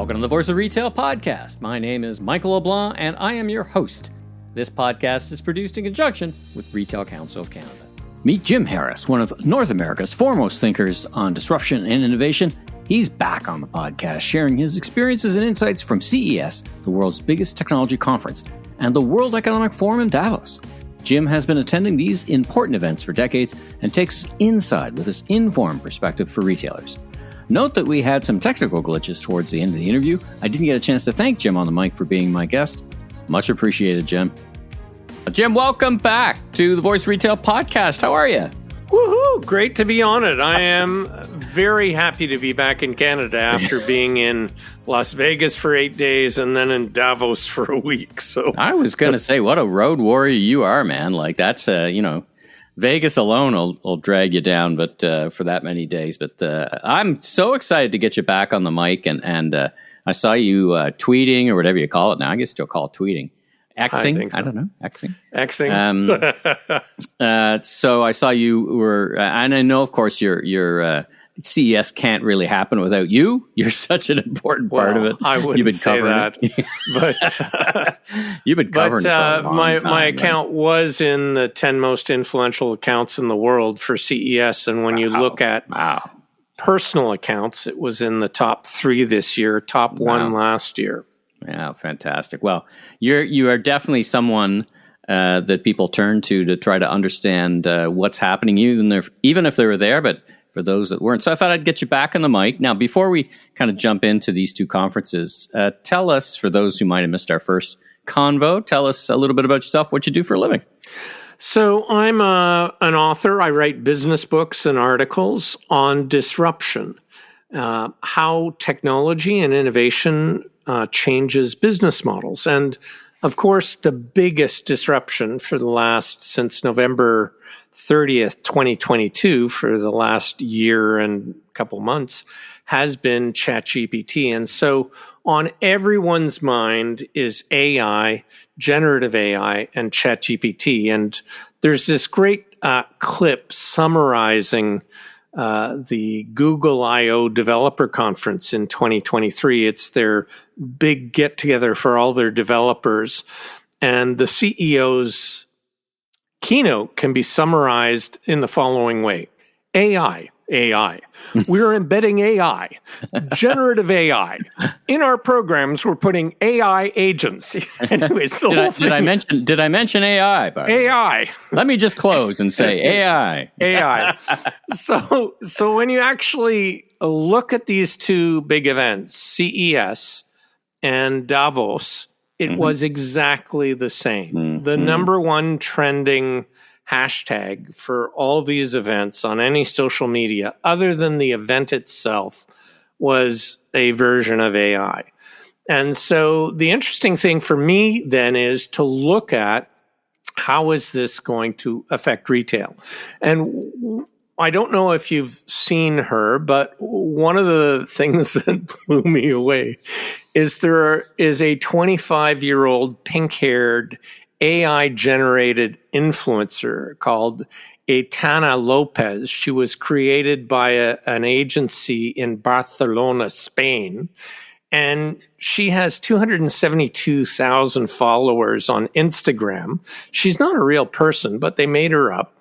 Welcome to the Voice of Retail podcast. My name is Michael LeBlanc, and I am your host. This podcast is produced in conjunction with Retail Council of Canada. Meet Jim Harris, one of North America's foremost thinkers on disruption and innovation. He's back on the podcast, sharing his experiences and insights from CES, the world's biggest technology conference, and the World Economic Forum in Davos. Jim has been attending these important events for decades and takes us inside with his informed perspective for retailers. Note that we had some technical glitches towards the end of the interview. I didn't get a chance to thank Jim on the mic for being my guest. Much appreciated, Jim. Jim, welcome back to the Voice Retail Podcast. How are you? Woohoo! Great to be on it. I am very happy to be back in Canada after being in Las Vegas for 8 days and then in Davos for a week. So I was going to say, what a road warrior you are, man. Like that's, Vegas alone will drag you down, but for that many days. But I'm so excited to get you back on the mic, and I saw you tweeting or whatever you call it now. I guess still call it tweeting, Xing. I don't know, Xing. So I saw you were, and I know, of course, your CES can't really happen without you. You're such an important part of it. I wouldn't say that, but you've been covering it for a long time, my account was in the 10 most influential accounts in the world for CES, and when you look at personal accounts, it was in the top 3 this year, top 1 last year. Yeah, fantastic. Well, you are definitely someone that people turn to try to understand what's happening, even if they were there, but for those that weren't. So I thought I'd get you back on the mic. Now, before we kind of jump into these 2 conferences, tell us, for those who might have missed our first convo, tell us a little bit about yourself, what you do for a living. So I'm an author. I write business books and articles on disruption, how technology and innovation changes business models. And of course, the biggest disruption for since November 30th, 2022, for the last year and couple months, has been ChatGPT. And so on everyone's mind is AI, generative AI, and ChatGPT. And there's this great clip summarizing the Google I/O Developer Conference in 2023. It's their big get-together for all their developers. And the CEO's keynote can be summarized in the following way. AI. We're embedding AI, generative AI. In our programs, we're putting AI agents. Anyways, did I mention AI? AI. Let me just close and say AI. AI. So when you actually look at these 2 big events, CES and Davos, it was exactly the same. The number 1 trending hashtag for all these events on any social media, other than the event itself, was a version of AI. And so the interesting thing for me then is to look at how is this going to affect retail. And I don't know if you've seen her, but one of the things that blew me away is there is a 25-year-old pink-haired AI-generated influencer called Aitana Lopez. She was created by an agency in Barcelona, Spain, and she has 272,000 followers on Instagram. She's not a real person, but they made her up.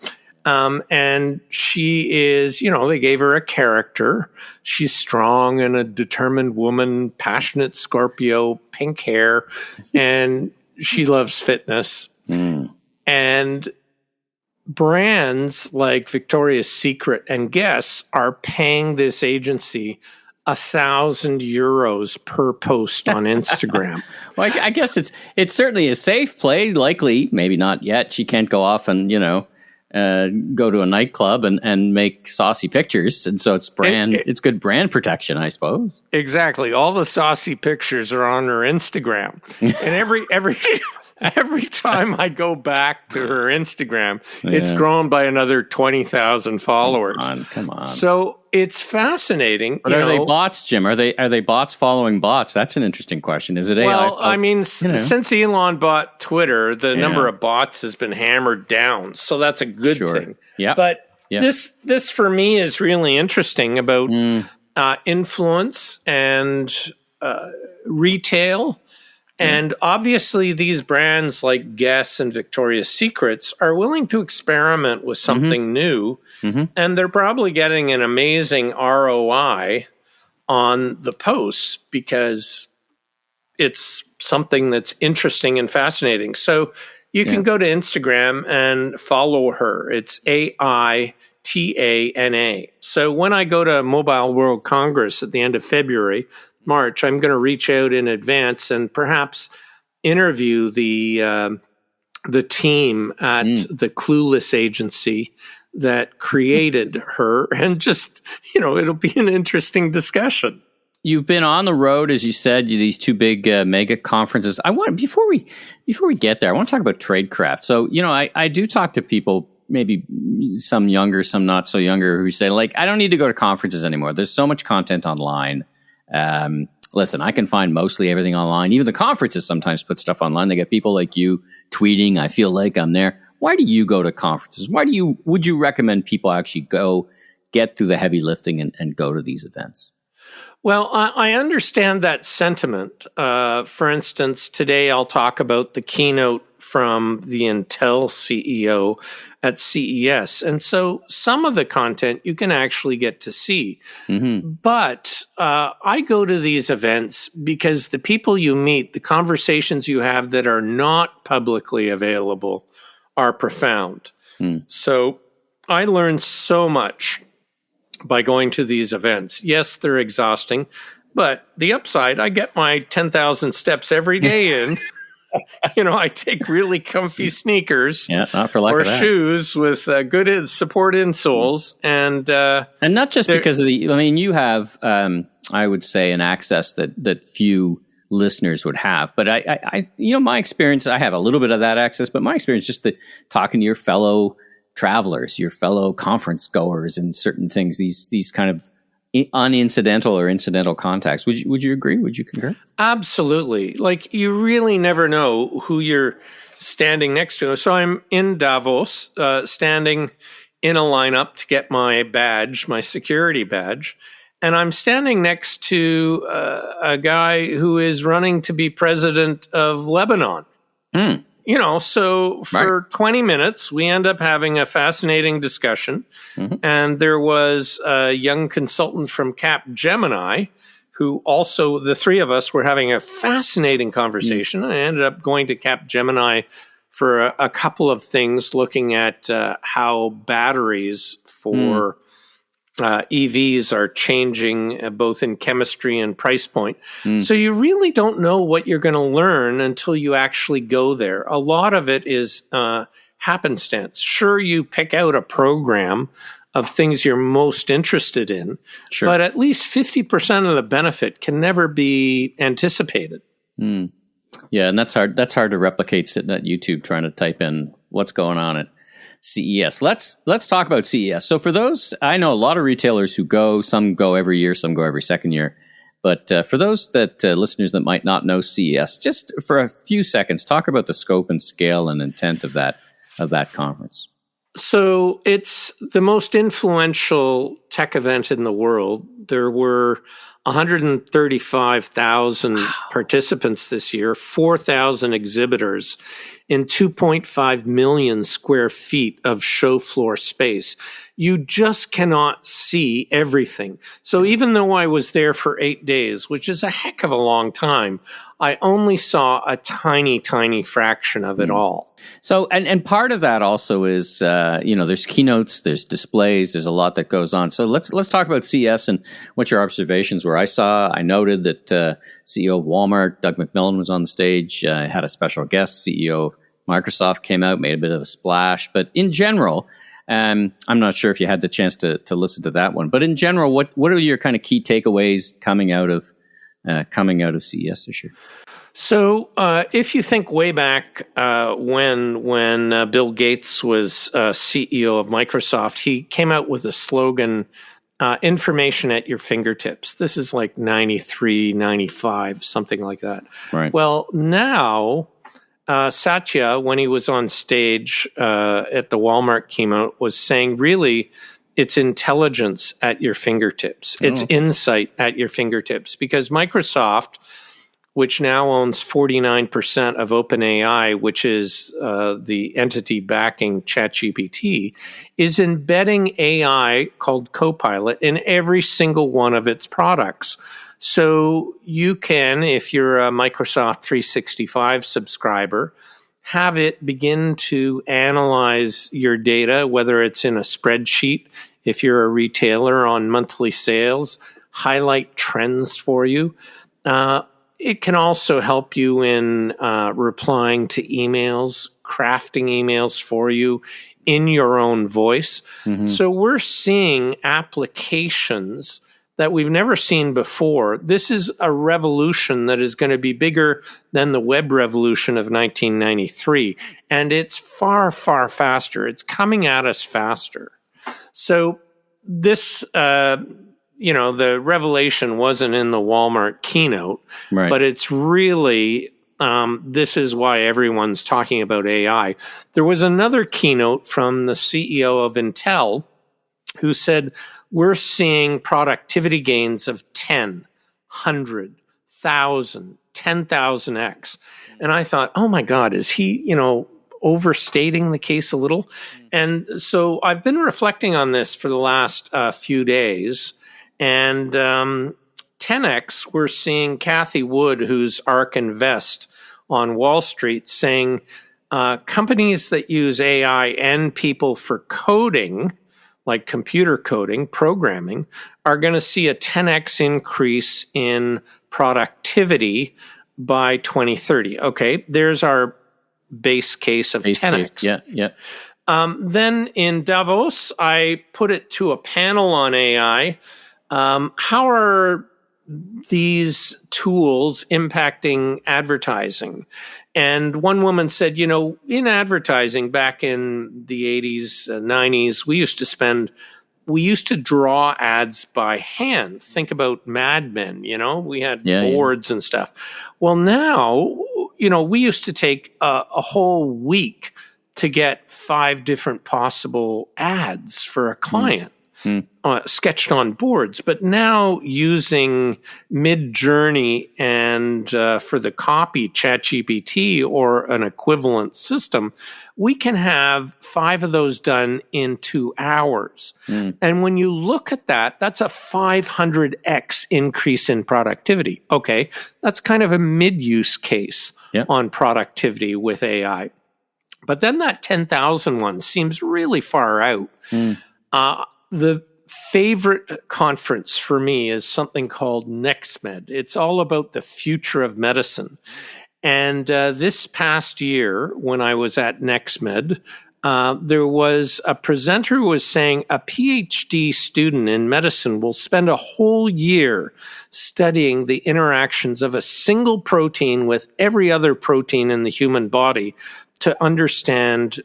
And she is, they gave her a character. She's strong and a determined woman, passionate Scorpio, pink hair, and she loves fitness. And brands like Victoria's Secret and Guess are paying this agency 1,000 euros per post on Instagram. Well, I guess it's certainly a safe play. Likely, maybe not yet. She can't go off and, go to a nightclub and make saucy pictures. And so it's good brand protection, I suppose. Exactly. All the saucy pictures are on her Instagram. And every time I go back to her Instagram, it's grown by another 20,000 followers. Come on. So it's fascinating. But are they bots, Jim? Are they bots following bots? That's an interesting question. Is it AI? Well, I mean, since Elon bought Twitter, the number of bots has been hammered down. So that's a good thing. Yeah. But this for me is really interesting about influence and retail. And obviously, these brands like Guess and Victoria's Secrets are willing to experiment with something new. And they're probably getting an amazing ROI on the posts because it's something that's interesting and fascinating. So you can go to Instagram and follow her. It's AITANA. So when I go to Mobile World Congress at the end of February, March, I'm going to reach out in advance and perhaps interview the team at the Clueless agency that created her, and just, it'll be an interesting discussion. You've been on the road, as you said, these two big mega conferences. Before we get there, I want to talk about tradecraft. So, I do talk to people, maybe some younger, some not so younger, who say, like, I don't need to go to conferences anymore. There's so much content online. Listen, I can find mostly everything online. Even the conferences sometimes put stuff online. They get people like you tweeting, I feel like I'm there. Why do you go to conferences? Would you recommend people actually go get through the heavy lifting and go to these events? Well, I understand that sentiment. For instance, today I'll talk about the keynote from the Intel CEO at CES. And so some of the content you can actually get to see. But I go to these events because the people you meet, the conversations you have that are not publicly available are profound. So I learned so much by going to these events. Yes, they're exhausting, but the upside, I get my 10,000 steps every day in. I take really comfy sneakers not for lack or of that. shoes with good support insoles. And not just because of you have, I would say, an access that few listeners would have. But I my experience, I have a little bit of that access, but my experience just talking to your fellow travelers, your fellow conference goers and certain things, these kind of unincidental or incidental contacts. Would you agree? Would you concur? Absolutely. Like, you really never know who you're standing next to. So I'm in Davos, standing in a lineup to get my badge, my security badge. And I'm standing next to a guy who is running to be president of Lebanon. So for 20 minutes, we end up having a fascinating discussion. And there was a young consultant from Capgemini who also, the three of us were having a fascinating conversation. I ended up going to Capgemini for a couple of things, looking at how batteries for EVs are changing both in chemistry and price point. So you really don't know what you're going to learn until you actually go there. A lot of it is happenstance. Sure, you pick out a program of things you're most interested in, but at least 50% of the benefit can never be anticipated. Yeah, and that's hard to replicate, sitting at YouTube trying to type in what's going on at CES. Let's talk about CES. So for those, I know a lot of retailers who go, some go every year, some go every second year. But for those listeners that might not know CES, just for a few seconds, talk about the scope and scale and intent of that conference. So it's the most influential tech event in the world. There were 135,000 participants this year, 4,000 exhibitors in 2.5 million square feet of show floor space. You just cannot see everything. So even though I was there for 8 days, which is a heck of a long time, I only saw a tiny, tiny fraction of it all. So, and part of that also is, there's keynotes, there's displays, there's a lot that goes on. So let's talk about CES and what your observations were. I noted that CEO of Walmart, Doug McMillon, was on the stage, had a special guest. CEO of Microsoft came out, made a bit of a splash. But in general, I'm not sure if you had the chance to listen to that one. But in general, what are your kind of key takeaways coming out of CES this year? So if you think way back when Bill Gates was CEO of Microsoft, he came out with a slogan, information at your fingertips. This is like 93, 95, something like that. Right. Well, now Satya, when he was on stage at the Walmart keynote, was saying, really, it's intelligence at your fingertips. It's insight at your fingertips, because Microsoft, which now owns 49% of OpenAI, which is the entity backing ChatGPT, is embedding AI called Copilot in every single one of its products. So you can, if you're a Microsoft 365 subscriber, have it begin to analyze your data, whether it's in a spreadsheet, if you're a retailer, on monthly sales, highlight trends for you. It can also help you in replying to emails, crafting emails for you in your own voice. Mm-hmm. So we're seeing applications that we've never seen before. This is a revolution that is going to be bigger than the web revolution of 1993. And it's far, far faster. It's coming at us faster. So this, the revelation wasn't in the Walmart keynote, right, but it's really, this is why everyone's talking about AI. There was another keynote from the CEO of Intel who said, we're seeing productivity gains of 10, 100, 1,000, 10,000x. And I thought, oh my God, is he, overstating the case a little? And so I've been reflecting on this for the last few days. And 10x, we're seeing Cathie Wood, who's ARK Invest on Wall Street, saying companies that use AI and people for coding, like computer coding, programming, are going to see a 10x increase in productivity by 2030. Okay, there's our base case of 10x. Yeah. Then in Davos, I put it to a panel on AI. How are these tools impacting advertising? And one woman said, in advertising back in the 80s, 90s, we used to draw ads by hand. Think about Mad Men, we had boards and stuff. Well, now, we used to take a whole week to get 5 different possible ads for a client. Sketched on boards, but now using Mid-Journey and for the copy ChatGPT or an equivalent system, we can have 5 of those done in 2 hours. And when you look at that, that's a 500x increase in productivity. Okay, that's kind of a mid-use case on productivity with AI. But then that 10,000 one seems really far out. The favorite conference for me is something called NextMed. It's all about the future of medicine. And this past year, when I was at NextMed, there was a presenter who was saying a PhD student in medicine will spend a whole year studying the interactions of a single protein with every other protein in the human body to understand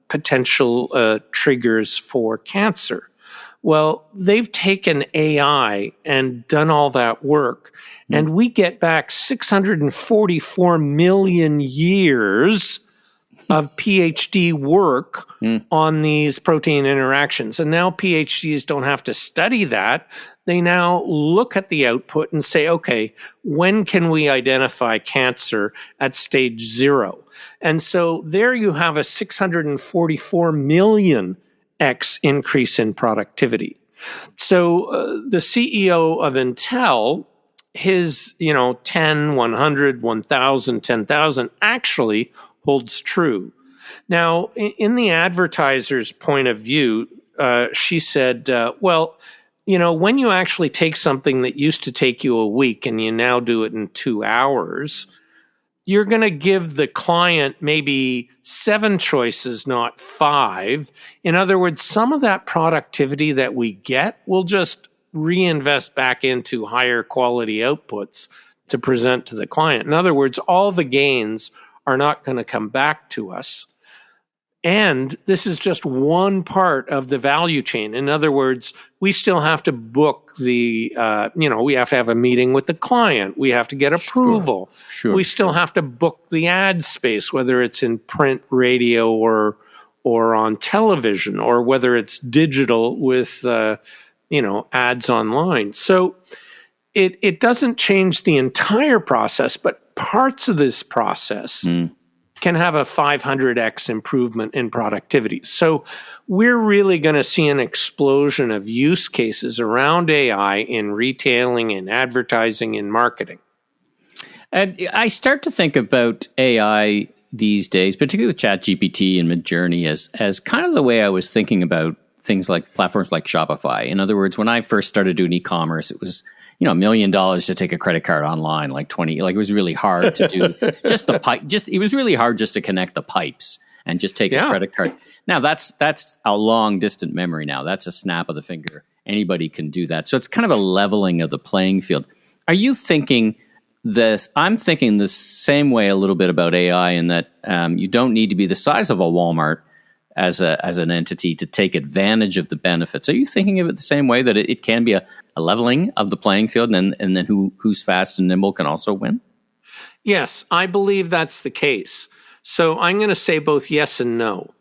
potential triggers for cancer. Well, they've taken AI and done all that work, and we get back 644 million years of PhD work on these protein interactions. And now PhDs don't have to study that. They now look at the output and say, okay, when can we identify cancer at stage 0? And so there you have a 644 million X increase in productivity. So the CEO of Intel, his 10, 100, 1,000, 10,000 actually holds true. Now, in the advertiser's point of view, she said, when you actually take something that used to take you a week and you now do it in 2 hours, you're going to give the client maybe 7 choices, not 5. In other words, some of that productivity that we get, we'll just reinvest back into higher quality outputs to present to the client. In other words, all the gains are not going to come back to us. And this is just one part of the value chain. In other words, we still have to book we have to have a meeting with the client. We have to get approval. Sure. We still have to book the ad space, whether it's in print, radio, or or on television, or whether it's digital with, ads online. So it doesn't change the entire process, but parts of this process can have a 500x improvement in productivity. So we're really going to see an explosion of use cases around AI in retailing, in advertising, in marketing. And I start to think about AI these days, particularly with ChatGPT and Midjourney, as kind of the way I was thinking about things like platforms like Shopify. In other words, when I first started doing e-commerce, it was $1 million to take a credit card online, it was really hard to do just the pipe. It was really hard just to connect the pipes and just take a credit card. Now that's a long distant memory now. That's a snap of the finger. Anybody can do that. So it's kind of a leveling of the playing field. Are you thinking this? I'm thinking the same way a little bit about AI in that you don't need to be the size of a Walmart as an entity to take advantage of the benefits. Are you thinking of it the same way, that it can be a leveling of the playing field, and then who's fast and nimble can also win? Yes, I believe that's the case. So I'm going to say both yes and no.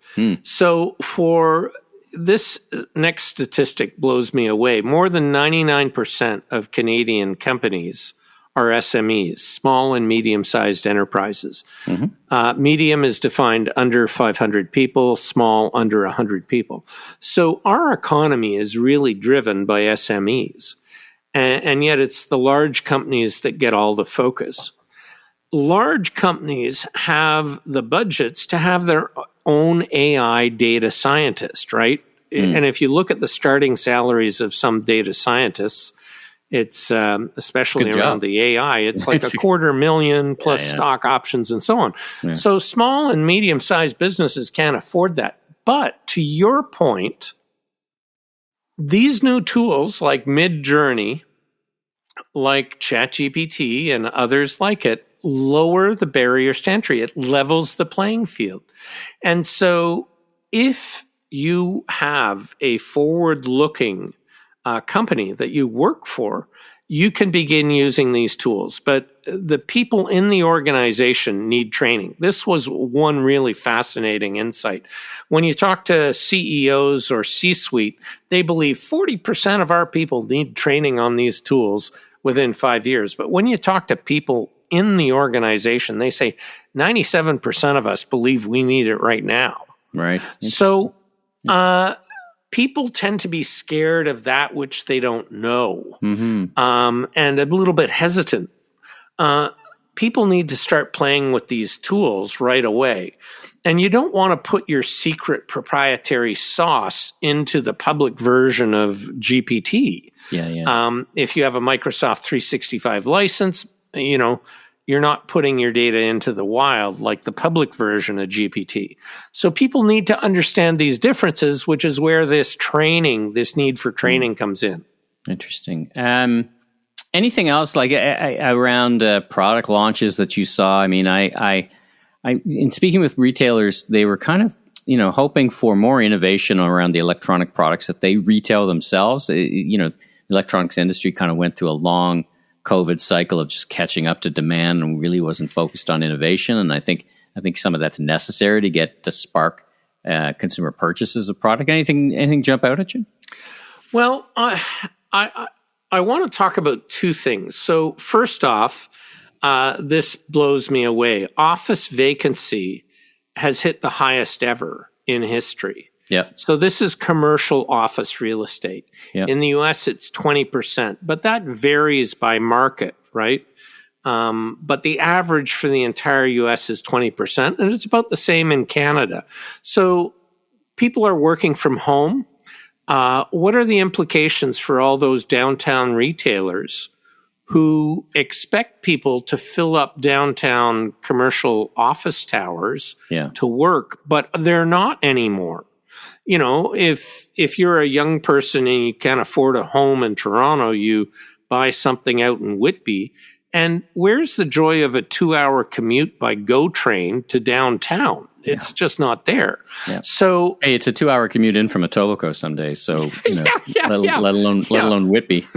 So for this next statistic blows me away. More than 99% of Canadian companies are SMEs, small and medium-sized enterprises. Medium is defined under 500 people, small under 100 people. So our economy is really driven by SMEs, and yet it's the large companies that get all the focus. Large companies have the budgets to have their own AI data scientist, right? And if you look at the starting salaries of some data scientists, it's especially around the AI, it's like $250,000 plus stock options and so on. So small and medium-sized businesses can't afford that. But to your point, these new tools like Midjourney, like ChatGPT and others like it, lower the barriers to entry. It levels the playing field. And so if you have a forward-looking company that you work for, you can begin using these tools. But the people in the organization need training. This was one really fascinating insight. When you talk to CEOs or C-suite, they believe 40% of our people need training on these tools within 5 years. But when you talk to people in the organization, they say 97% of us believe we need it right now. Right. So, people tend to be scared of that which they don't know, and a little bit hesitant. People need to start playing with these tools right away. And you don't want to put your secret proprietary sauce into the public version of GPT. If you have a Microsoft 365 license, you're not putting your data into the wild like the public version of GPT. So people need to understand these differences, which is where this need for training comes in. Interesting. Anything else like around product launches that you saw? I mean, I in speaking with retailers, they were kind of, hoping for more innovation around the electronic products that they retail themselves. The electronics industry kind of went through a long COVID cycle of just catching up to demand and really wasn't focused on innovation. And I think some of that's necessary to spark consumer purchases of product. Anything jump out at you? Well, I want to talk about two things. So first off, this blows me away. Office vacancy has hit the highest ever in history. Yeah. So this is commercial office real estate. Yep. In the US, it's 20%, but that varies by market, right? But the average for the entire US is 20%, and it's about the same in Canada. So people are working from home. What are the implications for all those downtown retailers who expect people to fill up downtown commercial office towers to work, but they're not anymore? If you're a young person and you can't afford a home in Toronto, you buy something out in Whitby. And where's the joy of a 2-hour commute by GO train to downtown? It's just not there. Yeah. So, hey, it's a 2-hour commute in from Etobicoke some days. So, let alone Whitby.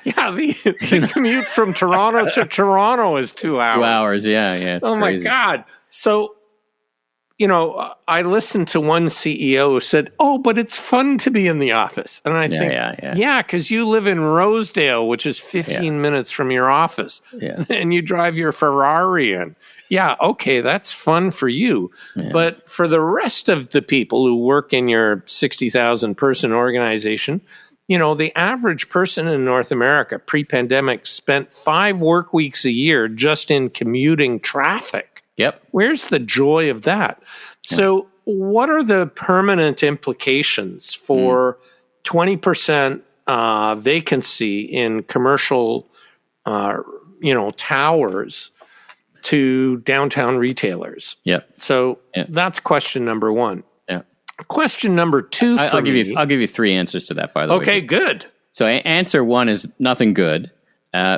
Yeah, the commute from Toronto to Toronto is 2 hours. 2 hours, yeah. It's crazy. My God. So, I listened to one CEO who said, "Oh, but it's fun to be in the office." And I think, because you live in Rosedale, which is 15 minutes from your office, and you drive your Ferrari in. Yeah, okay, that's fun for you. Yeah. But for the rest of the people who work in your 60,000 person organization, the average person in North America pre-pandemic spent 5 work weeks a year just in commuting traffic. Yep. Where's the joy of that? Yeah. So what are the permanent implications for 20% vacancy in commercial, towers to downtown retailers? Yep. So that's question number one. Yeah. Question number two I'll give you 3 answers to that, by the way. Okay, good. So answer 1 is nothing good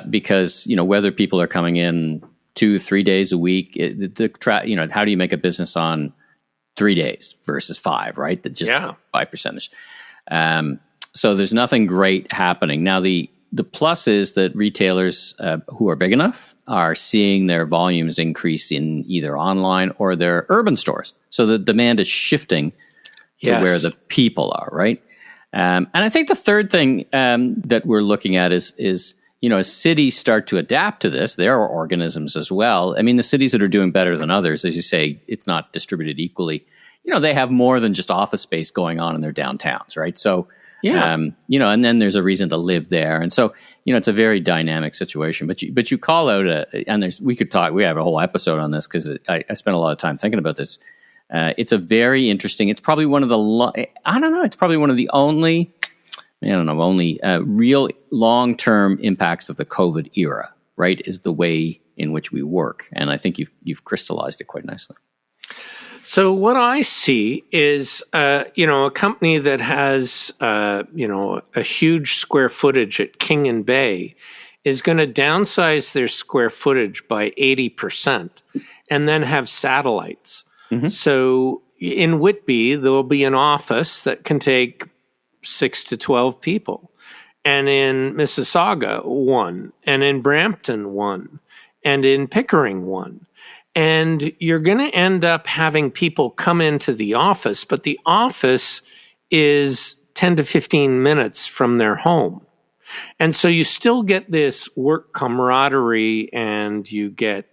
because, whether people are coming in 2-3 days a week, how do you make a business on 3 days versus 5, right? That just 5%. So there's nothing great happening. Now, the plus is that retailers who are big enough are seeing their volumes increase in either online or their urban stores. So the demand is shifting to where the people are, right? And I think the third thing that we're looking at is as cities start to adapt to this, there are organisms as well. I mean, the cities that are doing better than others, as you say, it's not distributed equally. They have more than just office space going on in their downtowns, right? So, and then there's a reason to live there. And so, it's a very dynamic situation. But you call out we have a whole episode on this because I spent a lot of time thinking about this. It's a very interesting, it's probably one of the, it's probably one of the only real long-term impacts of the COVID era, right, is the way in which we work. And I think you've crystallized it quite nicely. So what I see is, a company that has, a huge square footage at King and Bay is going to downsize their square footage by 80% and then have satellites. Mm-hmm. So in Whitby, there will be an office that can take 6 to 12 people, and in Mississauga 1, and in Brampton 1, and in Pickering 1. And you're going to end up having people come into the office, but the office is 10 to 15 minutes from their home. And so you still get this work camaraderie, and you get,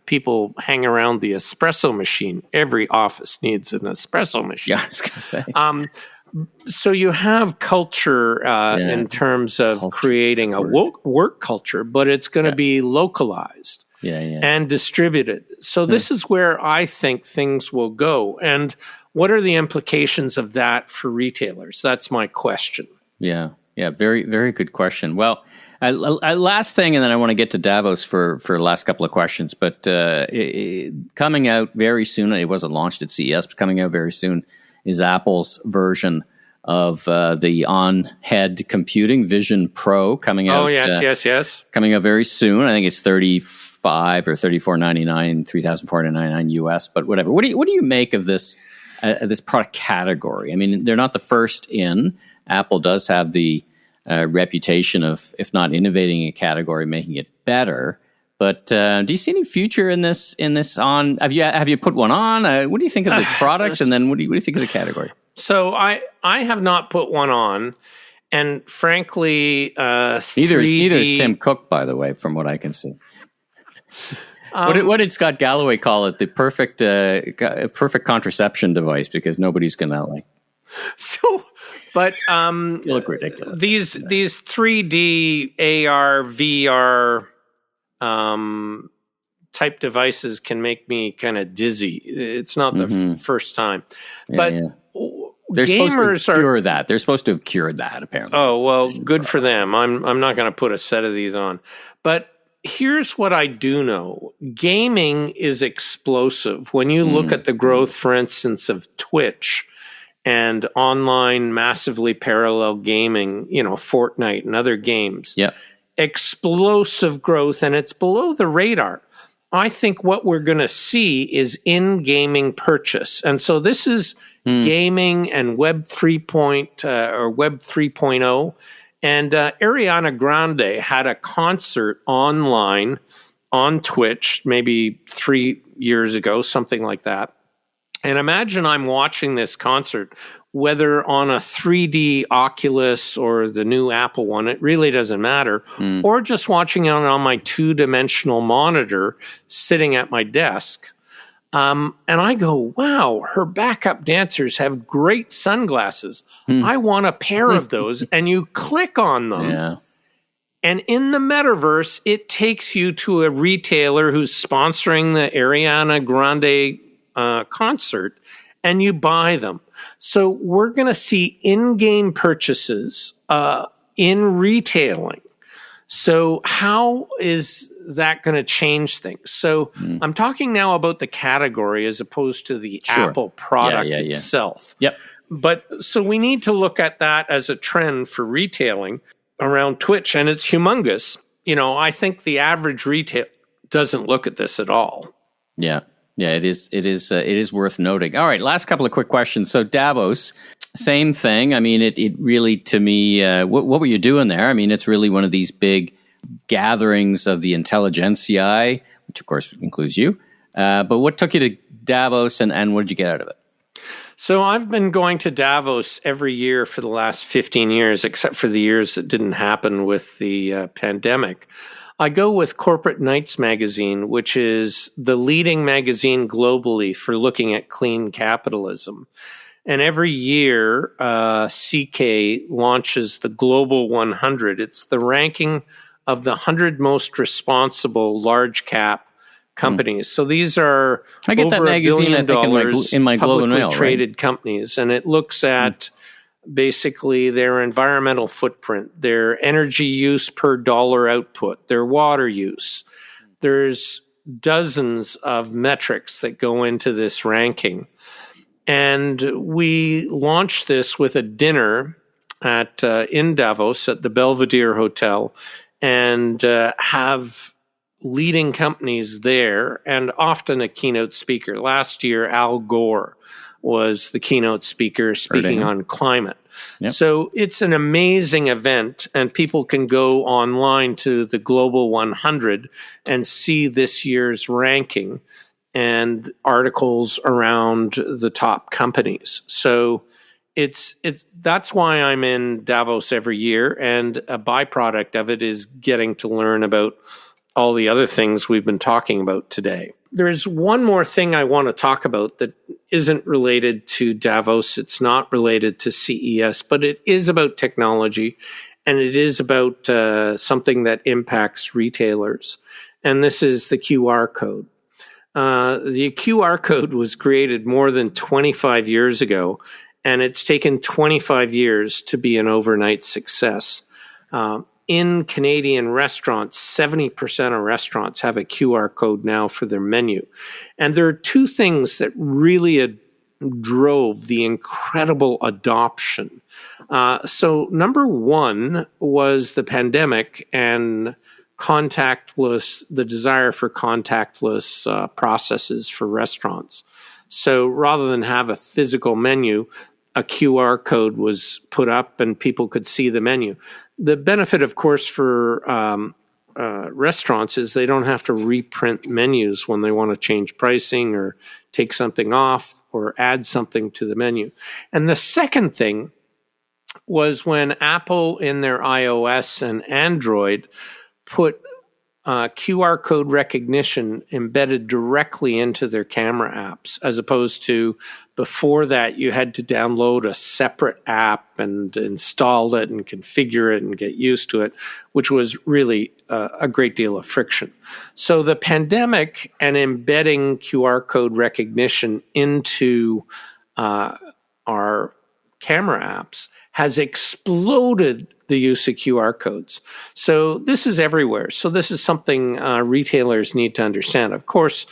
people hang around the espresso machine. Every office needs an espresso machine. Yeah, I was going to say. So you have culture in terms of creating a work culture, but it's going to be localized and distributed. So this is where I think things will go. And what are the implications of that for retailers? That's my question. Yeah. Very, very good question. Well, last thing, and then I want to get to Davos for the last couple of questions. But coming out very soon, it wasn't launched at CES, but coming out very soon is Apple's version of the on-head computing Vision Pro coming out. Oh, yes. Coming out very soon. I think it's $35 or $34.99, $3,499 US, but whatever. What do you make of this product category? I mean, they're not the first in. Apple does have the reputation of, if not innovating a category, making it better. But do you see any future in this? On have you put one on? What do you think of the product, and then what do you think of the category? So I have not put one on, and frankly, neither is Tim Cook, by the way, from what I can see. What did Scott Galloway call it? The perfect contraception device, because nobody's going to . So, but you look ridiculous. These 3D AR VR type devices can make me kind of dizzy. It's not the first time, but they're gamers supposed to cure that. They're supposed to have cured that, apparently. Oh well, good for them. I'm not going to put a set of these on, but here's what I do know: gaming is explosive. When you look at the growth, for instance, of Twitch and online massively parallel gaming, Fortnite and other games. Yeah. Explosive growth, and it's below the radar. I think what we're going to see is in-gaming purchase. And so this is gaming and Web 3.0 or Web 3.0. And Ariana Grande had a concert online on Twitch maybe 3 years ago, something like that. And imagine I'm watching this concert, whether on a 3D Oculus or the new Apple one, it really doesn't matter, or just watching it on my 2-dimensional monitor sitting at my desk. And I go, wow, her backup dancers have great sunglasses. I want a pair of those. And you click on them. Yeah. And in the metaverse, it takes you to a retailer who's sponsoring the Ariana Grande concert, and you buy them. So we're going to see in-game purchases in retailing. So how is that going to change things? So I'm talking now about the category as opposed to the Apple product itself. Yep. But so we need to look at that as a trend for retailing around Twitch, and it's humongous. You know, I think the average retail doesn't look at this at all. Yeah. Yeah, it is worth noting. All right, last couple of quick questions. So Davos, same thing. I mean, it really, to me, what were you doing there? I mean, it's really one of these big gatherings of the intelligentsia, which of course includes you. But what took you to Davos, and what did you get out of it? So I've been going to Davos every year for the last 15 years, except for the years that didn't happen with the pandemic. I go with Corporate Knights magazine, which is the leading magazine globally for looking at clean capitalism. And every year, CK launches the Global 100. It's the ranking of the 100 most responsible large cap companies. So these are I get over that magazine, $1 billion in my Globe and Mail, publicly traded companies. And it looks at basically their environmental footprint, their energy use per dollar output, their water use. There's dozens of metrics that go into this ranking. And we launched this with a dinner at in Davos at the Belvedere Hotel, and have leading companies there and often a keynote speaker. Last year, Al Gore was the keynote speaker speaking on climate. Yep. So it's an amazing event, and people can go online to the Global 100 and see this year's ranking and articles around the top companies. So that's why I'm in Davos every year, and a byproduct of it is getting to learn about all the other things we've been talking about today. There's one more thing I want to talk about that isn't related to Davos. It's not related to CES, but it is about technology, and it is about something that impacts retailers. And this is the QR code. The QR code was created more than 25 years ago, and it's taken 25 years to be an overnight success. In Canadian restaurants, 70% of restaurants have a QR code now for their menu. And there are two things that really drove the incredible adoption. So number one was the pandemic and the desire for contactless processes for restaurants. So rather than have a physical menu, a QR code was put up and people could see the menu. The benefit, of course, for restaurants is they don't have to reprint menus when they want to change pricing or take something off or add something to the menu. And the second thing was when Apple in their iOS and Android put QR code recognition embedded directly into their camera apps, as opposed to before that you had to download a separate app and install it and configure it and get used to it, which was really a great deal of friction. So the pandemic and embedding QR code recognition into our camera apps has exploded the use of QR codes. So this is everywhere. So this is something retailers need to understand. Of course,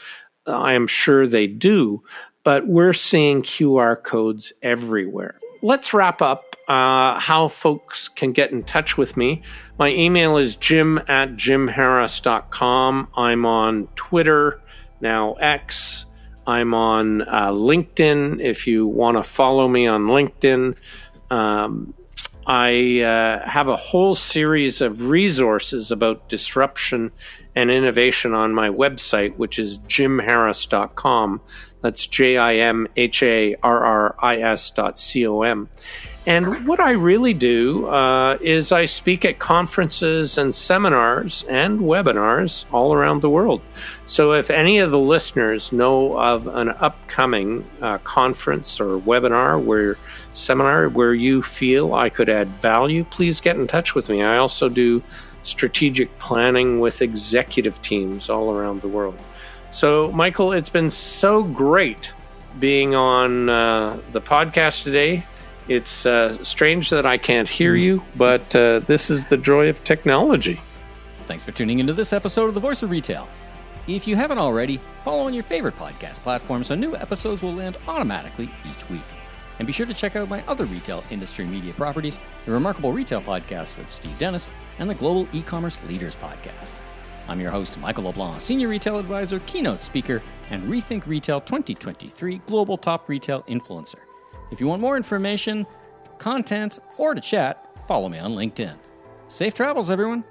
I am sure they do, but we're seeing QR codes everywhere. Let's wrap up how folks can get in touch with me. My email is jim@jimharris.com. I'm on Twitter, now X. I'm on LinkedIn if you want to follow me on LinkedIn. I have a whole series of resources about disruption and innovation on my website, which is jimharris.com. That's JIMHARRIS.com. And what I really do is I speak at conferences and seminars and webinars all around the world. So if any of the listeners know of an upcoming conference or webinar seminar where you feel I could add value, please get in touch with me. I also do strategic planning with executive teams all around the world. So, Michael, it's been so great being on the podcast today. It's strange that I can't hear you, but this is the joy of technology. Thanks for tuning into this episode of The Voice of Retail. If you haven't already, follow on your favorite podcast platform so new episodes will land automatically each week. And be sure to check out my other retail industry media properties, the Remarkable Retail Podcast with Steve Dennis, and the Global E-Commerce Leaders Podcast. I'm your host, Michael LeBlanc, Senior Retail Advisor, Keynote Speaker, and Rethink Retail 2023 Global Top Retail Influencer. If you want more information, content, or to chat, follow me on LinkedIn. Safe travels, everyone.